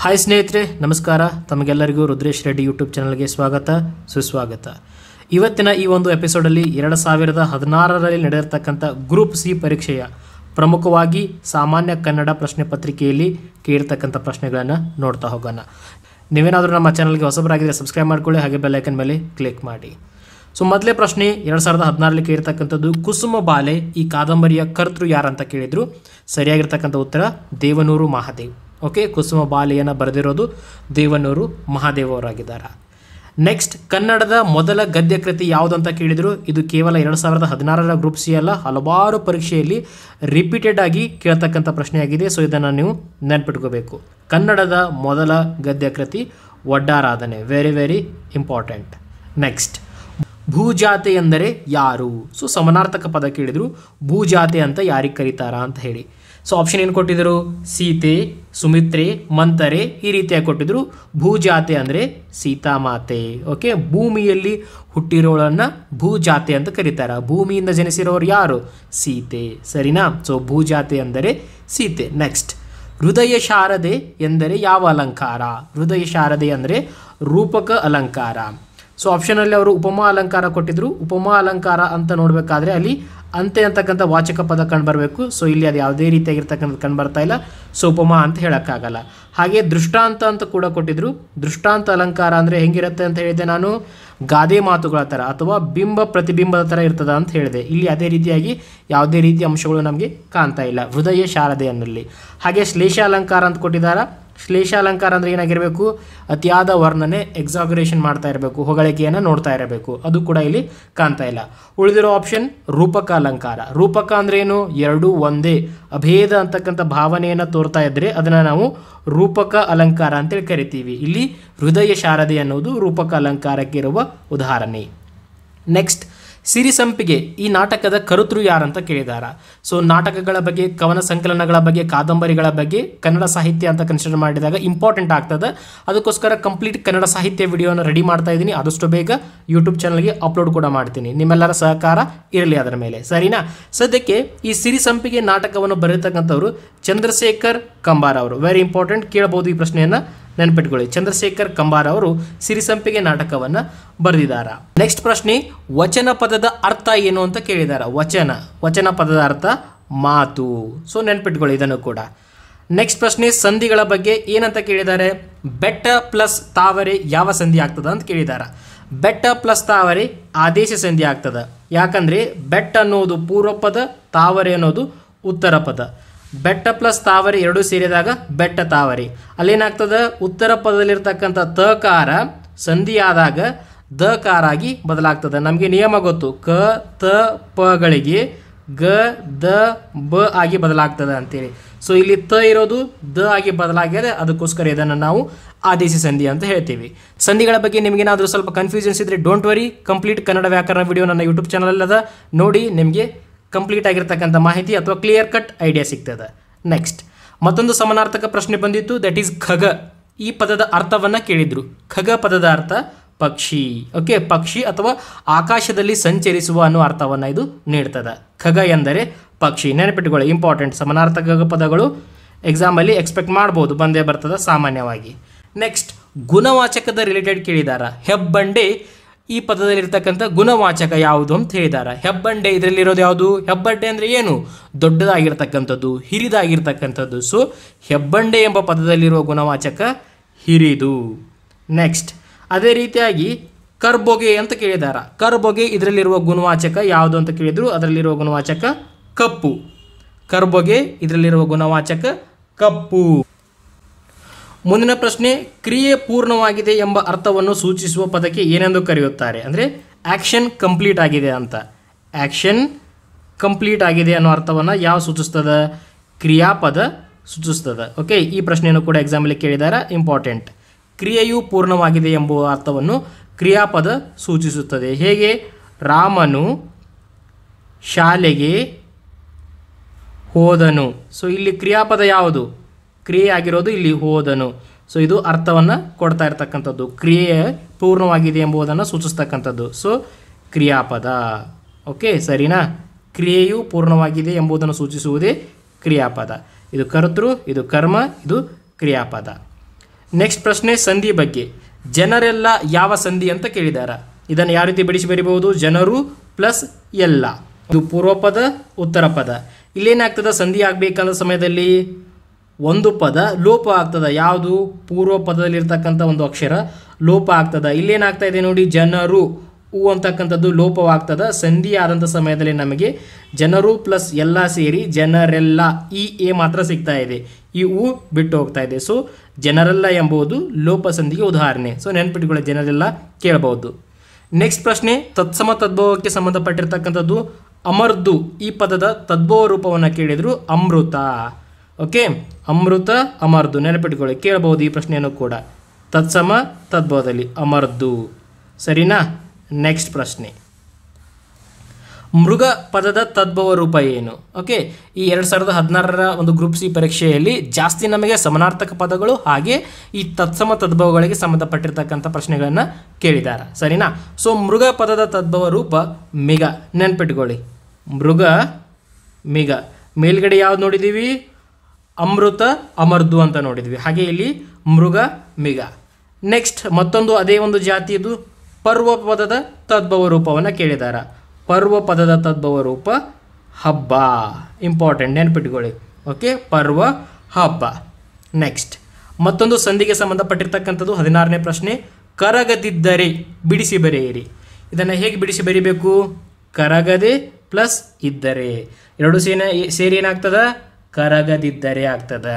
Hi ಸ್ನೇಹಿತರೆ, ನಮಸ್ಕಾರ. ತಮಗೆಲ್ಲರಿಗೂ ರುದ್ರೇಶ್ ರೆಡ್ಡಿ ಯೂಟ್ಯೂಬ್ ಚಾನಲ್ಗೆ ಸ್ವಾಗತ, ಸುಸ್ವಾಗತ. ಇವತ್ತಿನ ಈ ಒಂದು ಎಪಿಸೋಡಲ್ಲಿ 2016ರಲ್ಲಿ ನಡೆದಿರ್ತಕ್ಕಂಥ ಗ್ರೂಪ್ ಸಿ ಪರೀಕ್ಷೆಯ ಪ್ರಮುಖವಾಗಿ ಸಾಮಾನ್ಯ ಕನ್ನಡ ಪ್ರಶ್ನೆ ಪತ್ರಿಕೆಯಲ್ಲಿ ಕೇಳಿರ್ತಕ್ಕಂಥ ಪ್ರಶ್ನೆಗಳನ್ನು ನೋಡ್ತಾ ಹೋಗೋಣ. ನೀವೇನಾದರೂ ನಮ್ಮ ಚಾನಲ್ಗೆ ಹೊಸಬರಾಗಿದ್ದರೆ ಸಬ್ಸ್ಕ್ರೈಬ್ ಮಾಡ್ಕೊಳ್ಳಿ, ಹಾಗೆ ಬೆಲ್ ಐಕನ್ ಮೇಲೆ ಕ್ಲಿಕ್ ಮಾಡಿ. ಸೊ ಮೊದಲೇ ಪ್ರಶ್ನೆ 2016ರಲ್ಲಿ ಕೇಳಿರ್ತಕ್ಕಂಥದ್ದು, ಕುಸುಮ ಬಾಲೆ ಈ ಕಾದಂಬರಿಯ ಕರ್ತೃ ಯಾರಂತ ಕೇಳಿದ್ರು. ಸರಿಯಾಗಿರ್ತಕ್ಕಂಥ ಉತ್ತರ ದೇವನೂರು ಮಹಾದೇವ್. ಓಕೆ, ಕುಸುಮ ಬಾಲೆಯನ್ನು ಬರೆದಿರೋದು ದೇವನೂರು ಮಹಾದೇವ್ ಅವರಾಗಿದ್ದಾರೆ. ನೆಕ್ಸ್ಟ್, ಕನ್ನಡದ ಮೊದಲ ಗದ್ಯ ಕೃತಿ ಯಾವುದಂತ ಕೇಳಿದ್ರು. ಇದು ಕೇವಲ 2016ರ ಗ್ರೂಪ್ ಸಿ ಅಲ್ಲ, ಹಲವಾರು ಪರೀಕ್ಷೆಯಲ್ಲಿ ರಿಪೀಟೆಡ್ ಆಗಿ ಕೇಳ್ತಕ್ಕಂಥ ಪ್ರಶ್ನೆಯಾಗಿದೆ. ಸೊ ಇದನ್ನು ನೀವು ನೆನ್ಪಿಟ್ಕೋಬೇಕು. ಕನ್ನಡದ ಮೊದಲ ಗದ್ಯ ಕೃತಿ Vaddaradhane, very very important. Next, ಭೂಜಾತೆ ಎಂದರೆ ಯಾರು? ಸೊ ಸಮಾನಾರ್ಥಕ ಪದ ಕೇಳಿದ್ರು, ಭೂಜಾತೆ ಅಂತ ಯಾರಿಗೆ ಕರೀತಾರ ಅಂತ ಹೇಳಿ. ಸೊ ಆಪ್ಷನ್ ಏನು ಕೊಟ್ಟಿದ್ರು? ಸೀತೆ, ಸುಮಿತ್ರೆ, ಮಂತರೆ, ಈ ರೀತಿಯಾಗಿ ಕೊಟ್ಟಿದ್ರು. ಭೂಜಾತೆ ಅಂದರೆ ಸೀತಾಮಾತೆ. ಓಕೆ, ಭೂಮಿಯಲ್ಲಿ ಹುಟ್ಟಿರೋಳನ್ನ ಭೂಜಾತೆ ಅಂತ ಕರೀತಾರ. ಭೂಮಿಯಿಂದ ಜನಿಸಿರೋರು ಯಾರು? ಸೀತೆ. ಸರಿನಾ? ಸೊ ಭೂಜಾತೆ ಅಂದರೆ ಸೀತೆ. ನೆಕ್ಸ್ಟ್, ಹೃದಯ ಶಾರದೆ ಎಂದರೆ ಯಾವ ಅಲಂಕಾರ? ಹೃದಯ ಶಾರದೆ ಅಂದರೆ ರೂಪಕ ಅಲಂಕಾರ. ಸೊ ಆಪ್ಷನಲ್ಲಿ ಅವರು ಉಪಮಾ ಅಲಂಕಾರ ಕೊಟ್ಟಿದ್ರು. ಉಪಮಾ ಅಲಂಕಾರ ಅಂತ ನೋಡಬೇಕಾದ್ರೆ ಅಲ್ಲಿ ಅಂತೆ ಅಂತಕ್ಕಂಥ ವಾಚಕ ಪದ ಕಂಡುಬರಬೇಕು. ಸೊ ಇಲ್ಲಿ ಅದು ಯಾವುದೇ ರೀತಿಯಾಗಿರ್ತಕ್ಕಂಥದ್ದು ಕಂಡುಬರ್ತಾ ಇಲ್ಲ. ಸೊ ಉಪಮಾ ಅಂತ ಹೇಳೋಕ್ಕಾಗಲ್ಲ. ಹಾಗೆ ದೃಷ್ಟಾಂತ ಅಂತ ಕೂಡ ಕೊಟ್ಟಿದ್ರು. ದೃಷ್ಟಾಂತ ಅಲಂಕಾರ ಅಂದರೆ ಹೆಂಗಿರುತ್ತೆ ಅಂತ ಹೇಳಿದೆ ನಾನು, ಗಾದೆ ಮಾತುಗಳ ಥರ ಅಥವಾ ಬಿಂಬ ಪ್ರತಿಬಿಂಬದ ಥರ ಇರ್ತದ ಅಂತ ಹೇಳಿದೆ. ಇಲ್ಲಿ ಅದೇ ರೀತಿಯಾಗಿ ಯಾವುದೇ ರೀತಿಯ ಅಂಶಗಳು ನಮಗೆ ಕಾಣ್ತಾ ಇಲ್ಲ ಹೃದಯ ಶಾರದೆಯಲ್ಲಿ. ಹಾಗೆ ಶ್ಲೇಷ ಅಲಂಕಾರ ಅಂತ ಕೊಟ್ಟಿದ್ದಾರೆ. ಶ್ಲೇಷ ಅಲಂಕಾರ ಅಂದರೆ ಏನಾಗಿರಬೇಕು? ಅತಿಯಾದ ವರ್ಣನೆ, ಎಕ್ಸಾಗರೇಷನ್ ಮಾಡ್ತಾ ಇರಬೇಕು, ಹೊಗಳಿಕೆಯನ್ನು ನೋಡ್ತಾ ಇರಬೇಕು. ಅದು ಕೂಡ ಇಲ್ಲಿ ಕಾಣ್ತಾ ಇಲ್ಲ. ಉಳಿದಿರೋ ಆಪ್ಷನ್ ರೂಪಕ ಅಲಂಕಾರ. ರೂಪಕ ಅಂದ್ರೆ ಏನು? ಎರಡೂ ಒಂದೇ, ಅಭೇದ ಅಂತಕ್ಕಂಥ ಭಾವನೆಯನ್ನು ತೋರ್ತಾ ಇದ್ರೆ ಅದನ್ನು ನಾವು ರೂಪಕ ಅಲಂಕಾರ ಅಂತೇಳಿ ಕರಿತೀವಿ. ಇಲ್ಲಿ ಹೃದಯ ಶಾರದೆ ಅನ್ನೋದು ರೂಪಕ ಅಲಂಕಾರಕ್ಕೆ ಇರುವ ಉದಾಹರಣೆ. ನೆಕ್ಸ್ಟ್, ಸಿರಿಸಂಪಿಗೆ ಈ ನಾಟಕದ ಕರ್ತೃ ಯಾರಂತ ಕೇಳಿದಾರ. ಸೊ ನಾಟಕಗಳ ಬಗ್ಗೆ, ಕವನ ಸಂಕಲನಗಳ ಬಗ್ಗೆ, ಕಾದಂಬರಿಗಳ ಬಗ್ಗೆ ಕನ್ನಡ ಸಾಹಿತ್ಯ ಅಂತ ಕನ್ಸಿಡರ್ ಮಾಡಿದಾಗ ಇಂಪಾರ್ಟೆಂಟ್ ಆಗ್ತದೆ. ಅದಕ್ಕೋಸ್ಕರ ಕಂಪ್ಲೀಟ್ ಕನ್ನಡ ಸಾಹಿತ್ಯ ವಿಡಿಯೋನ ರೆಡಿ ಮಾಡ್ತಾ ಇದ್ದೀನಿ. ಆದಷ್ಟು ಬೇಗ ಯೂಟ್ಯೂಬ್ ಚಾನಲ್ಗೆ ಅಪ್ಲೋಡ್ ಕೂಡ ಮಾಡ್ತೀನಿ. ನಿಮ್ಮೆಲ್ಲರ ಸಹಕಾರ ಇರಲಿ ಅದರ ಮೇಲೆ, ಸರಿನಾ? ಸದ್ಯಕ್ಕೆ ಈ ಸಿರಿಸಂಪಿಗೆ ನಾಟಕವನ್ನು ಬರೆಯತಕ್ಕಂಥವ್ರು ಚಂದ್ರಶೇಖರ್ ಕಂಬಾರ ಅವರು. ವೆರಿ ಇಂಪಾರ್ಟೆಂಟ್, ಕೇಳಬಹುದು ಈ ಪ್ರಶ್ನೆಯನ್ನು, ನೆನಪಿಟ್ಕೊಳ್ಳಿ. ಚಂದ್ರಶೇಖರ್ ಕಂಬಾರ ಅವರು ಸಿರಿಸಂಪಿಗೆ ನಾಟಕವನ್ನು ಬರೆದಿದ್ದಾರೆ. ನೆಕ್ಸ್ಟ್ ಪ್ರಶ್ನೆ, ವಚನ ಪದದ ಅರ್ಥ ಏನು ಅಂತ ಕೇಳಿದಾರ. ವಚನ ಪದದ ಅರ್ಥ ಮಾತು. ಸೊ ನೆನಪಿಟ್ಕೊಳ್ಳಿ ಇದನ್ನು ಕೂಡ. ನೆಕ್ಸ್ಟ್ ಪ್ರಶ್ನೆ, ಸಂಧಿಗಳ ಬಗ್ಗೆ ಏನಂತ ಕೇಳಿದ್ದಾರೆ. ಬೆಟ್ಟ ಪ್ಲಸ್ ತಾವರೆ ಯಾವ ಸಂಧಿ ಆಗ್ತದ ಅಂತ ಕೇಳಿದಾರ. ಬೆಟ್ಟ ಪ್ಲಸ್ ತಾವರೆ ಆದೇಶ ಸಂಧಿ ಆಗ್ತದ. ಯಾಕಂದ್ರೆ ಬೆಟ್ಟ ಅನ್ನೋದು ಪೂರ್ವ ಪದ, ತಾವರೆ ಅನ್ನೋದು ಉತ್ತರ ಪದ. ಬೆಟ್ಟ ಪ್ಲಸ್ ತಾವರೆ ಎರಡೂ ಸೇರಿದಾಗ ಬೆಟ್ಟ ತಾವರೆ. ಅಲ್ಲೇನಾಗ್ತದ? ಉತ್ತರ ಪದದಲ್ಲಿರ್ತಕ್ಕಂಥ ತಕಾರ ಸಂಧಿ ಆದಾಗ ದಕಾರ ಆಗಿ ಬದಲಾಗ್ತದೆ. ನಮಗೆ ನಿಯಮ ಗೊತ್ತು, ಕ ತ ಪಗಳಿಗೆ ಗ ದ ಬ ಆಗಿ ಬದಲಾಗ್ತದೆ ಅಂತೇಳಿ. ಸೊ ಇಲ್ಲಿ ತ ಇರೋದು ದ ಆಗಿ ಬದಲಾಗಿದೆ. ಅದಕ್ಕೋಸ್ಕರ ಇದನ್ನು ನಾವು ಆದೇಶ ಸಂಧಿ ಅಂತ ಹೇಳ್ತೀವಿ. ಸಂಧಿಗಳ ಬಗ್ಗೆ ನಿಮಗೇನಾದರೂ ಸ್ವಲ್ಪ ಕನ್ಫ್ಯೂಷನ್ಸ್ ಇದ್ರೆ ಡೋಂಟ್ ವರಿ, ಕಂಪ್ಲೀಟ್ ಕನ್ನಡ ವ್ಯಾಕರಣ ವಿಡಿಯೋ ನನ್ನ ಯೂಟ್ಯೂಬ್ ಚಾನಲ್ ಅದ, ನೋಡಿ. ನಿಮಗೆ ಕಂಪ್ಲೀಟ್ ಆಗಿರ್ತಕ್ಕಂಥ ಮಾಹಿತಿ ಅಥವಾ ಕ್ಲಿಯರ್ ಕಟ್ ಐಡಿಯಾ ಸಿಗ್ತದೆ. ನೆಕ್ಸ್ಟ್, ಮತ್ತೊಂದು ಸಮಾನಾರ್ಥಕ ಪ್ರಶ್ನೆ ಬಂದಿತ್ತು, ದಟ್ ಈಸ್ ಖಗ. ಈ ಪದದ ಅರ್ಥವನ್ನು ಕೇಳಿದ್ರು. ಖಗ ಪದದ ಅರ್ಥ ಪಕ್ಷಿ. ಓಕೆ, ಪಕ್ಷಿ ಅಥವಾ ಆಕಾಶದಲ್ಲಿ ಸಂಚರಿಸುವ ಅನ್ನೋ ಅರ್ಥವನ್ನು ಇದು ನೀಡ್ತದೆ. ಖಗ ಎಂದರೆ ಪಕ್ಷಿ. ನೆನಪಿಟ್ಟುಕೊಳ್ಳಿ, ಇಂಪಾರ್ಟೆಂಟ್. ಸಮಾನಾರ್ಥಕ ಪದಗಳು ಎಕ್ಸಾಮಲ್ಲಿ ಎಕ್ಸ್ಪೆಕ್ಟ್ ಮಾಡ್ಬೋದು, ಬಂದೇ ಬರ್ತದೆ ಸಾಮಾನ್ಯವಾಗಿ. Next, ಗುಣವಾಚಕದ related ಕೇಳಿದಾರ. ಹೆಬ್ಬಂಡೆ ಈ ಪದದಲ್ಲಿರ್ತಕ್ಕಂಥ ಗುಣವಾಚಕ ಯಾವುದು ಅಂತ ಹೇಳಿದಾರ. ಹೆಬ್ಬಂಡೆ ಇದರಲ್ಲಿರೋದು ಯಾವುದು? ಹೆಬ್ಬಂಡೆ ಅಂದರೆ ಏನು? ದೊಡ್ಡದಾಗಿರ್ತಕ್ಕಂಥದ್ದು, ಹಿರಿದಾಗಿರ್ತಕ್ಕಂಥದ್ದು. ಸೊ ಹೆಬ್ಬಂಡೆ ಎಂಬ ಪದದಲ್ಲಿರುವ ಗುಣವಾಚಕ ಹಿರಿದು. ನೆಕ್ಸ್ಟ್, ಅದೇ ರೀತಿಯಾಗಿ ಕರ್ಬೊಗೆ ಅಂತ ಕೇಳಿದಾರ. ಕರ್ಬೊಗೆ ಇದರಲ್ಲಿರುವ ಗುಣವಾಚಕ ಯಾವುದು ಅಂತ ಕೇಳಿದ್ರು. ಅದರಲ್ಲಿರುವ ಗುಣವಾಚಕ ಕಪ್ಪು. ಕರ್ಬೊಗೆ ಇದರಲ್ಲಿರುವ ಗುಣವಾಚಕ ಕಪ್ಪು. ಮುಂದಿನ ಪ್ರಶ್ನೆ, ಕ್ರಿಯೆ ಪೂರ್ಣವಾಗಿದೆ ಎಂಬ ಅರ್ಥವನ್ನು ಸೂಚಿಸುವ ಪದಕ್ಕೆ ಏನೆಂದು ಕರೆಯುತ್ತಾರೆ? ಅಂದರೆ ಆಕ್ಷನ್ ಕಂಪ್ಲೀಟ್ ಆಗಿದೆ ಅಂತ. ಆಕ್ಷನ್ ಕಂಪ್ಲೀಟ್ ಆಗಿದೆ ಅನ್ನೋ ಅರ್ಥವನ್ನು ಯಾವ ಸೂಚಿಸ್ತದ? ಕ್ರಿಯಾಪದ ಸೂಚಿಸ್ತದ. ಓಕೆ, ಈ ಪ್ರಶ್ನೆಯನ್ನು ಕೂಡ ಎಕ್ಸಾಮಲ್ಲಿ ಕೇಳಿದಾರ, ಇಂಪಾರ್ಟೆಂಟ್. ಕ್ರಿಯೆಯು ಪೂರ್ಣವಾಗಿದೆ ಎಂಬುವ ಅರ್ಥವನ್ನು ಕ್ರಿಯಾಪದ ಸೂಚಿಸುತ್ತದೆ. ಹೇಗೆ? ರಾಮನು ಶಾಲೆಗೆ ಹೋದನು. ಸೊ ಇಲ್ಲಿ ಕ್ರಿಯಾಪದ ಯಾವುದು? ಕ್ರಿಯೆ ಆಗಿರೋದು ಇಲ್ಲಿ ಹೋದನು. ಸೊ ಇದು ಅರ್ಥವನ್ನು ಕೊಡ್ತಾ ಇರ್ತಕ್ಕಂಥದ್ದು. ಕ್ರಿಯೆ ಪೂರ್ಣವಾಗಿದೆ ಎಂಬುದನ್ನು ಸೂಚಿಸ್ತಕ್ಕಂಥದ್ದು. ಸೊ ಕ್ರಿಯಾಪದ. ಓಕೆ, ಸರಿನಾ? ಕ್ರಿಯೆಯು ಪೂರ್ಣವಾಗಿದೆ ಎಂಬುದನ್ನು ಸೂಚಿಸುವುದೇ ಕ್ರಿಯಾಪದ. ಇದು ಕರ್ತೃ, ಇದು ಕರ್ಮ, ಇದು ಕ್ರಿಯಾಪದ. ನೆಕ್ಸ್ಟ್ ಪ್ರಶ್ನೆ ಸಂಧಿ ಬಗ್ಗೆ. ಜನರೆಲ್ಲ ಯಾವ ಸಂಧಿ ಅಂತ ಕೇಳಿದಾರ. ಇದನ್ನು ಯಾವ ರೀತಿ ಬಿಡಿಸಿ ಬರೀಬಹುದು? ಜನರು ಪ್ಲಸ್ ಎಲ್ಲ. ಇದು ಪೂರ್ವ ಪದ, ಉತ್ತರ ಪದ. ಇಲ್ಲೇನಾಗ್ತದ? ಸಂಧಿ ಆಗಬೇಕಂದ ಸಮಯದಲ್ಲಿ ಒಂದು ಪದ ಲೋಪ ಆಗ್ತದ. ಯಾವುದು? ಪೂರ್ವ ಪದದಲ್ಲಿರ್ತಕ್ಕಂಥ ಒಂದು ಅಕ್ಷರ ಲೋಪ ಆಗ್ತದ. ಇಲ್ಲೇನಾಗ್ತಾ ಇದೆ ನೋಡಿ, ಜನರು ಉ ಅಂತಕ್ಕಂಥದ್ದು ಲೋಪವಾಗ್ತದ. ಸಂಧಿ ಆದಂಥ ಸಮಯದಲ್ಲಿ ನಮಗೆ ಜನರು ಪ್ಲಸ್ ಎಲ್ಲ ಸೇರಿ ಜನರೆಲ್ಲ ಈ ಎ ಮಾತ್ರ ಸಿಗ್ತಾ ಇದೆ. ಈ ಉ ಬಿಟ್ಟು ಹೋಗ್ತಾ ಇದೆ. ಸೊ ಜನರೆಲ್ಲ ಎಂಬುದು ಲೋಪ ಸಂಧಿಗೆ ಉದಾಹರಣೆ. ಸೊ ನೆನಪಿಟ್ಟುಕೊಳ್ಳಿ, ಜನರೆಲ್ಲ ಕೇಳಬಹುದು. ನೆಕ್ಸ್ಟ್ ಪ್ರಶ್ನೆ ತತ್ಸಮ ತದ್ಭವಕ್ಕೆ ಸಂಬಂಧಪಟ್ಟಿರ್ತಕ್ಕಂಥದ್ದು. ಅಮರ್ದು ಈ ಪದದ ತದ್ಭವ ರೂಪವನ್ನು ಕೇಳಿದ್ರು ಅಮೃತ. ಓಕೆ, ಅಮೃತ ಅಮರ್ದು ನೆನಪಿಟ್ಟುಕೊಳ್ಳಿ, ಕೇಳಬಹುದು ಈ ಪ್ರಶ್ನೆಯನ್ನು ಕೂಡ. ತತ್ಸಮ ತದ್ಭವದಲ್ಲಿ ಅಮರ್ದು. ಸರಿನಾ? ನೆಕ್ಸ್ಟ್ ಪ್ರಶ್ನೆ ಮೃಗ ಪದದ ತದ್ಭವ ರೂಪ ಏನು? ಓಕೆ, ಈ 2016ರ ಒಂದು ಗ್ರೂಪ್ ಸಿ ಪರೀಕ್ಷೆಯಲ್ಲಿ ಜಾಸ್ತಿ ನಮಗೆ ಸಮಾನಾರ್ಥಕ ಪದಗಳು ಹಾಗೆ ಈ ತತ್ಸಮ ತದ್ಭವಗಳಿಗೆ ಸಂಬಂಧಪಟ್ಟಿರ್ತಕ್ಕಂಥ ಪ್ರಶ್ನೆಗಳನ್ನು ಕೇಳಿದ್ದಾರೆ. ಸರಿನಾ? ಸೊ ಮೃಗ ಪದದ ತದ್ಭವ ರೂಪ ಮಿಗ. ನೆನ್ಪಿಟ್ಕೊಳ್ಳಿ, ಮೃಗ ಮಿಗ. ಮೇಲ್ಗಡೆ ಯಾವ್ದು ನೋಡಿದ್ದೀವಿ? ಅಮೃತ ಅಮರ್ದು ಅಂತ ನೋಡಿದ್ವಿ. ಹಾಗೆ ಇಲ್ಲಿ ಮೃಗ ಮಿಗ. ನೆಕ್ಸ್ಟ್ ಮತ್ತೊಂದು ಅದೇ ಒಂದು ಜಾತಿಯದು ಪರ್ವ ಪದದ ತದ್ಭವ ರೂಪವನ್ನು ಕೇಳಿದ್ದಾರೆ. ಪರ್ವ ಪದದ ತದ್ಭವ ರೂಪ ಹಬ್ಬ. ಇಂಪಾರ್ಟೆಂಟ್, ನೆನ್ಪಿಟ್ಕೊಳ್ಳಿ. ಓಕೆ, ಪರ್ವ ಹಬ್ಬ. ನೆಕ್ಸ್ಟ್ ಮತ್ತೊಂದು ಸಂಧಿಗೆ ಸಂಬಂಧಪಟ್ಟಿರ್ತಕ್ಕಂಥದ್ದು 16ನೇ ಪ್ರಶ್ನೆ. ಕರಗದಿದ್ದರೆ ಬಿಡಿಸಿ ಬರೆಯಿರಿ. ಇದನ್ನು ಹೇಗೆ ಬಿಡಿಸಿ ಬರೀಬೇಕು? ಕರಗದೆ ಪ್ಲಸ್ ಇದ್ದರೆ ಎರಡು ಸೇರಿ ಏನಾಗ್ತದ? ಕರಗದಿದ್ದರೆ ಆಗ್ತದ.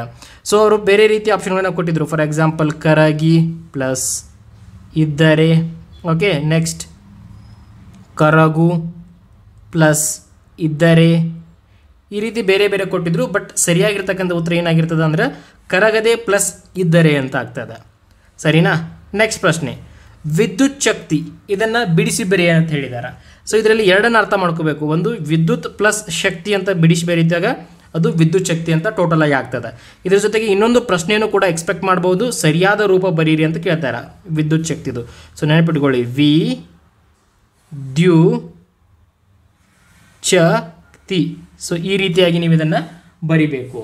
ಸೊ ಅವರು ಬೇರೆ ರೀತಿ ಆಪ್ಷನ್ಗಳನ್ನು ಕೊಟ್ಟಿದ್ರು. ಫಾರ್ ಎಕ್ಸಾಂಪಲ್ ಕರಗಿ ಪ್ಲಸ್ ಇದ್ದರೆ. ಓಕೆ, ನೆಕ್ಸ್ಟ್ ಕರಗು ಪ್ಲಸ್ ಇದ್ದರೆ. ಈ ರೀತಿ ಬೇರೆ ಬೇರೆ ಕೊಟ್ಟಿದ್ರು. ಬಟ್ ಸರಿಯಾಗಿರ್ತಕ್ಕಂಥ ಉತ್ತರ ಏನಾಗಿರ್ತದೆ ಅಂದರೆ ಕರಗದೆ ಪ್ಲಸ್ ಇದ್ದರೆ ಅಂತ ಆಗ್ತದೆ. ಸರಿನಾ? ನೆಕ್ಸ್ಟ್ ಪ್ರಶ್ನೆ ವಿದ್ಯುತ್ ಶಕ್ತಿ. ಇದನ್ನು ಬಿಡಿಸಿ ಬರೆಯ ಅಂತ ಹೇಳಿದ್ದಾರೆ. ಸೊ ಇದರಲ್ಲಿ ಎರಡನ್ನು ಅರ್ಥ ಮಾಡ್ಕೋಬೇಕು. ಒಂದು ವಿದ್ಯುತ್ ಪ್ಲಸ್ ಶಕ್ತಿ ಅಂತ ಬಿಡಿಸಿ ಬರೀತಾಗ ಅದು ವಿದ್ಯುತ್ ಶಕ್ತಿ ಅಂತ ಟೋಟಲ್ ಆಗಿ ಆಗ್ತದೆ. ಇದರ ಜೊತೆಗೆ ಇನ್ನೊಂದು ಪ್ರಶ್ನೆಯನ್ನು ಕೂಡ ಎಕ್ಸ್ಪೆಕ್ಟ್ ಮಾಡ್ಬೋದು. ಸರಿಯಾದ ರೂಪ ಬರೀರಿ ಅಂತ ಕೇಳ್ತಾರೆ ವಿದ್ಯುತ್ ಶಕ್ತಿದು. ಸೊ ನೆನಪಿಟ್ಕೊಳ್ಳಿ, ವಿ ದ್ಯು ಶಕ್ತಿ. ಸೊ ಈ ರೀತಿಯಾಗಿ ನೀವು ಇದನ್ನು ಬರಿಬೇಕು.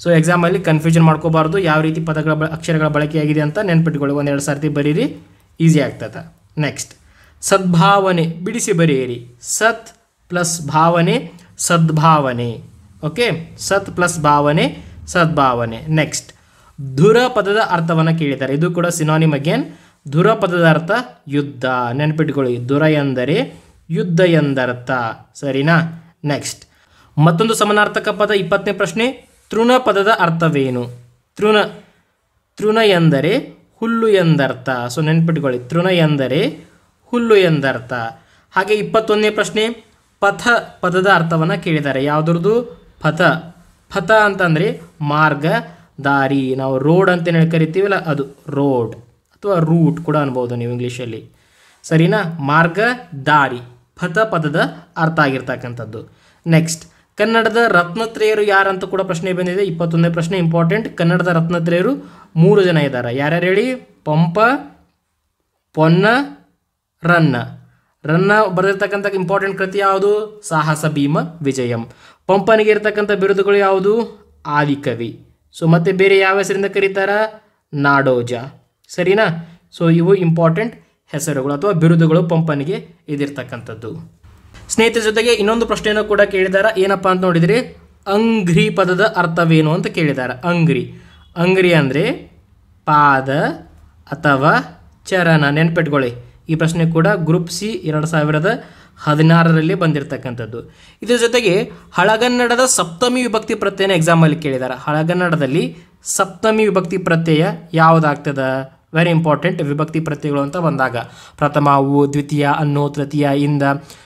ಸೊ ಎಕ್ಸಾಮಲ್ಲಿ ಕನ್ಫ್ಯೂಷನ್ ಮಾಡ್ಕೋಬಾರ್ದು. ಯಾವ ರೀತಿ ಪದಗಳ ಅಕ್ಷರಗಳ ಬಳಕೆಯಾಗಿದೆ ಅಂತ ನೆನಪಿಟ್ಕೊಳ್ಳಿ. ಒಂದೆರಡು ಸರ್ತಿ ಬರೀರಿ, ಈಸಿ ಆಗ್ತದೆ. ನೆಕ್ಸ್ಟ್ ಸದ್ಭಾವನೆ. ಬಿಡಿಸಿ ಬರೆಯಿರಿ. ಸತ್ ಪ್ಲಸ್ ಭಾವನೆ ಸದ್ಭಾವನೆ. ಓಕೆ, ಸತ್ ಪ್ಲಸ್ ಭಾವನೆ ಸದ್ಭಾವನೆ. ನೆಕ್ಸ್ಟ್ ಧುರ ಪದದ ಅರ್ಥವನ್ನು ಕೇಳಿದ್ದಾರೆ. ಇದು ಕೂಡ ಸಿನಾನಿಮ್ ಅಗೇನ್. ಧುರ ಪದದ ಅರ್ಥ ಯುದ್ಧ. ನೆನಪಿಟ್ಕೊಳ್ಳಿ, ಧುರ ಎಂದರೆ ಯುದ್ಧ ಎಂದರ್ಥ. ಸರಿನಾ? ನೆಕ್ಸ್ಟ್ ಮತ್ತೊಂದು ಸಮಾನಾರ್ಥಕ ಪದ 20ನೇ ಪ್ರಶ್ನೆ. ತೃಣ ಪದದ ಅರ್ಥವೇನು? ತೃಣ ಎಂದರೆ ಹುಲ್ಲು ಎಂದರ್ಥ. ಸೊ ನೆನಪಿಟ್ಕೊಳ್ಳಿ, ತೃಣ ಎಂದರೆ ಹುಲ್ಲು ಎಂದರ್ಥ. ಹಾಗೆ 21ನೇ ಪ್ರಶ್ನೆ ಪಥ ಪದದ ಅರ್ಥವನ್ನು ಕೇಳಿದ್ದಾರೆ. ಯಾವುದ್ರದ್ದು? ಪಥ. ಪಥ ಅಂತಂದರೆ ಮಾರ್ಗ, ದಾರಿ. ನಾವು ರೋಡ್ ಅಂತ ಕರಿತೀವಲ್ಲ, ಅದು ರೋಡ್ ಅಥವಾ ರೂಟ್ ಕೂಡ ಅನ್ಬೋದು ನೀವು ಇಂಗ್ಲೀಷಲ್ಲಿ. ಸರಿನಾ? ಮಾರ್ಗ, ದಾರಿ, ಪಥ ಪದದ ಅರ್ಥ ಆಗಿರ್ತಕ್ಕಂಥದ್ದು. ನೆಕ್ಸ್ಟ್ ಕನ್ನಡದ ರತ್ನತ್ರಯರು ಯಾರಂತ ಕೂಡ ಪ್ರಶ್ನೆ ಬಂದಿದೆ. 21ನೇ ಪ್ರಶ್ನೆ ಇಂಪಾರ್ಟೆಂಟ್. ಕನ್ನಡದ ರತ್ನತ್ರಯರು 3 ಜನ ಇದ್ದಾರೆ. ಯಾರ್ಯಾರು ಹೇಳಿ? ಪಂಪ, ಪೊನ್ನ, ರನ್ನ. ರನ್ನ ಬರೆದಿರ್ತಕ್ಕಂಥ ಇಂಪಾರ್ಟೆಂಟ್ ಕೃತಿ ಯಾವುದು? ಸಾಹಸ ಭೀಮ ವಿಜಯಂ. ಪಂಪನಿಗೆ ಇರತಕ್ಕಂಥ ಬಿರುದುಗಳು ಯಾವುದು? ಆದಿಕವಿ. ಸೊ ಮತ್ತೆ ಬೇರೆ ಯಾವ ಹೆಸರಿಂದ ಕರೀತಾರ? ನಾಡೋಜ. ಸರಿನಾ? ಸೊ ಇವು ಇಂಪಾರ್ಟೆಂಟ್ ಹೆಸರುಗಳು ಅಥವಾ ಬಿರುದುಗಳು ಪಂಪನಿಗೆ ಇದಿರ್ತಕ್ಕಂಥದ್ದು. ಸ್ನೇಹಿತರ ಜೊತೆಗೆ ಇನ್ನೊಂದು ಪ್ರಶ್ನೆಯನ್ನು ಕೂಡ ಕೇಳಿದಾರ. ಏನಪ್ಪ ಅಂತ ನೋಡಿದರೆ ಅಂಗ್ರಿ ಪದದ ಅರ್ಥವೇನು ಅಂತ ಕೇಳಿದಾರ. ಅಂಗ್ರಿ. ಅಂಗ್ರಿ ಅಂದರೆ ಪಾದ ಅಥವಾ ಚರಣ. ನೆನ್ಪಿಟ್ಕೊಳ್ಳಿ, ಈ ಪ್ರಶ್ನೆ ಕೂಡ ಗ್ರೂಪ್ ಸಿ 2016ರಲ್ಲಿ ಬಂದಿರತಕ್ಕಂಥದ್ದು. ಇದರ ಜೊತೆಗೆ ಹಳಗನ್ನಡದ ಸಪ್ತಮಿ ವಿಭಕ್ತಿ ಪ್ರತ್ಯಯನ ಎಕ್ಸಾಮಲ್ಲಿ ಕೇಳಿದ್ದಾರೆ. ಹಳಗನ್ನಡದಲ್ಲಿ ಸಪ್ತಮಿ ವಿಭಕ್ತಿ ಪ್ರತ್ಯಯ ಯಾವುದಾಗ್ತದ? Very important. ವಿಭಕ್ತಿ ಪ್ರತ್ಯಯಗಳು ಅಂತ ಬಂದಾಗ ಪ್ರಥಮ, ಅವು, ದ್ವಿತೀಯ, ಅನ್ನೋ, ತೃತೀಯ, ಇಂದ.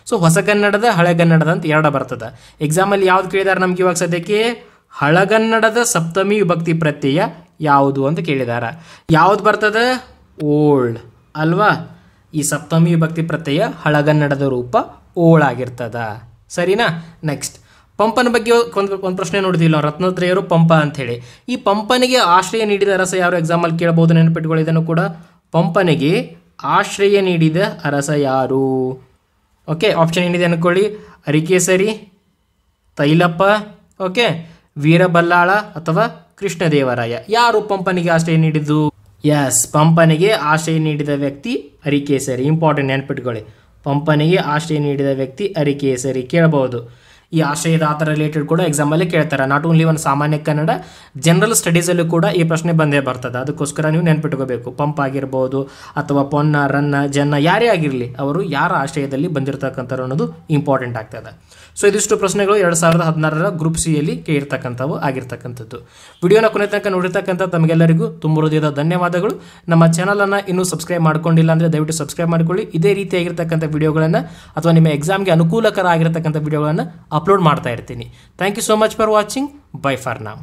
ಸೊ ಹೊಸಗನ್ನಡದ ಹಳೆಗನ್ನಡದ ಅಂತ ಎರಡು ಬರ್ತದೆ. ಎಕ್ಸಾಮಲ್ಲಿ ಯಾವ್ದು ಕೇಳಿದಾರೆ ನಮ್ಗೆ ಇವಾಗ ಸದ್ಯಕ್ಕೆ? ಹಳಗನ್ನಡದ ಸಪ್ತಮಿ ವಿಭಕ್ತಿ ಪ್ರತ್ಯಯ ಯಾವುದು ಅಂತ ಕೇಳಿದಾರ. ಯಾವ್ದು ಬರ್ತದೆ? ಓಲ್ಡ್ ಅಲ್ವಾ? ಈ ಸಪ್ತಮಿ ವಿಭಕ್ತಿ ಪ್ರತ್ಯಯ ಹಳಗನ್ನಡದ ರೂಪ ಓಳಾಗಿರ್ತದ. ಸರಿನಾ? ನೆಕ್ಸ್ಟ್ ಪಂಪನ ಬಗ್ಗೆ ಒಂದು ಪ್ರಶ್ನೆ ನೋಡಿದಿಲ್ಲ. ರತ್ನತ್ರಯರು ಪಂಪ ಅಂಥೇಳಿ. ಈ ಪಂಪನಿಗೆ ಆಶ್ರಯ ನೀಡಿದ ಅರಸ ಯಾರು? ಎಕ್ಸಾಮಲ್ಲಿ ಕೇಳಬಹುದು. ನೆನಪಿಟ್ಕೊಳ್ಳಿ ಇದನ್ನು ಕೂಡ. ಪಂಪನಿಗೆ ಆಶ್ರಯ ನೀಡಿದ ಅರಸ ಯಾರು? ಓಕೆ, ಆಪ್ಷನ್ ಏನಿದೆ ಅನ್ಕೊಳ್ಳಿ. ಅರಿಕೇಸರಿ, ತೈಲಪ್ಪ, ಓಕೆ, ವೀರಬಲ್ಲಾಳ ಅಥವಾ ಕೃಷ್ಣದೇವರಾಯ. ಯಾರು ಪಂಪನಿಗೆ ಆಶ್ರಯ ನೀಡಿದ್ದು? ಎಸ್, ಪಂಪನಿಗೆ ಆಶ್ರಯ ನೀಡಿದ ವ್ಯಕ್ತಿ ಅರಿಕೇಸರಿ. ಇಂಪಾರ್ಟೆಂಟ್, ನೆನ್ಪಿಟ್ಕೊಳ್ಳಿ. ಪಂಪನಿಗೆ ಆಶ್ರಯ ನೀಡಿದ ವ್ಯಕ್ತಿ ಅರಿಕೇಸರಿ ಕೇಳಬಹುದು. ಈ ಆಶ್ರಯದಾತ ರಿಲೇಟೆಡ್ ಕೂಡ ಎಕ್ಸಾಮಲ್ಲಿ ಕೇಳ್ತಾರೆ. ನಾಟ್ ಓನ್ಲಿ ಒಂದು ಸಾಮಾನ್ಯ ಕನ್ನಡ, ಜನರಲ್ ಸ್ಟಡೀಸಲ್ಲೂ ಕೂಡ ಈ ಪ್ರಶ್ನೆ ಬಂದೇ ಬರ್ತದೆ. ಅದಕ್ಕೋಸ್ಕರ ನೀವು ನೆನ್ಪಿಟ್ಕೋಬೇಕು. ಪಂಪ್ ಆಗಿರ್ಬೋದು ಅಥವಾ ಪೊನ್ನ, ರನ್ನ, ಜನ್ನ ಯಾರೇ ಆಗಿರಲಿ, ಅವರು ಯಾರ ಆಶ್ರಯದಲ್ಲಿ ಬಂದಿರತಕ್ಕಂಥವ್ರು ಅನ್ನೋದು ಇಂಪಾರ್ಟೆಂಟ್ ಆಗ್ತದೆ. ಸೊ ಇದಿಷ್ಟು ಪ್ರಶ್ನೆಗಳು 2016ರ ಗ್ರೂಪ್ ಸಿ ಯಲ್ಲಿ ಕೇಳಿರ್ತಕ್ಕಂಥವು ಆಗಿರ್ತಕ್ಕಂಥದ್ದು. ವಿಡಿಯೋನ ಕೊನೆ ತನಕ ನೋಡಿರ್ತಕ್ಕಂಥ ತಮಗೆಲ್ಲರಿಗೂ ತುಂಬ ಹೃದಯದ ಧನ್ಯವಾದಗಳು. ನಮ್ಮ ಚಾನಲನ್ನು ಇನ್ನೂ ಸಬ್ಸ್ಕ್ರೈಬ್ ಮಾಡ್ಕೊಂಡಿಲ್ಲ ಅಂದರೆ ದಯವಿಟ್ಟು ಸಬ್ಸ್ಕ್ರೈಬ್ ಮಾಡ್ಕೊಳ್ಳಿ. ಇದೇ ರೀತಿಯಾಗಿರ್ತಕ್ಕಂಥ ವಿಡಿಯೋಗಳನ್ನು ಅಥವಾ ನಿಮ್ಮ ಎಕ್ಸಾಮ್ಗೆ ಅನುಕೂಲಕರ ಆಗಿರತಕ್ಕಂಥ ವಿಡಿಯೋಗಳನ್ನು ಅಪ್ಲೋಡ್ ಮಾಡ್ತಾ ಇರ್ತೀನಿ. Thank you so much for watching. Bye for ನಾವ್.